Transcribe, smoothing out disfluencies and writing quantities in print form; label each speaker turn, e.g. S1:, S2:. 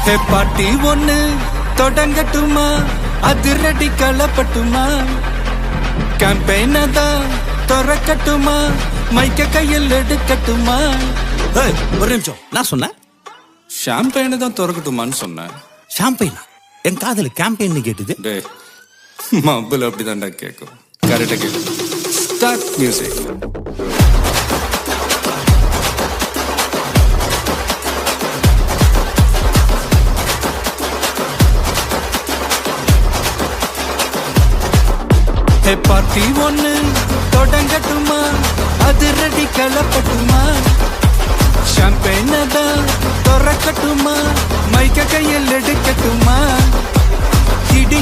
S1: ஹே பாட்டி ஒண்ணு தொடங்கட்டுமா, அதிரடி களப்பட்டுமா, கேம்பெயின தான் திறக்கட்டுமா, மைக்க கையில் எடுக்கட்டுமா.
S2: ஒரு நிமிஷம், நான் சொன்னேன்
S1: ஷாம்பெயினை தான் திறக்கட்டுமான்னு சொன்னேன்.
S2: ஷாம்பெயினா? என் காதல கேம்பெயின் கேட்டுது.
S1: டே மப்பிள் அப்படிதான்டா கேட்கும். கரெக்டா கேட்கும். Start music. ஹே பார்ட்டி ஒண்ணு தொடங்கட்டுமா, அதிரடி களப்பட்டுமா, ஷாம்பெயின தான் திறக்கட்டுமா, மைக்க கையில் எடுக்கட்டுமா, இடி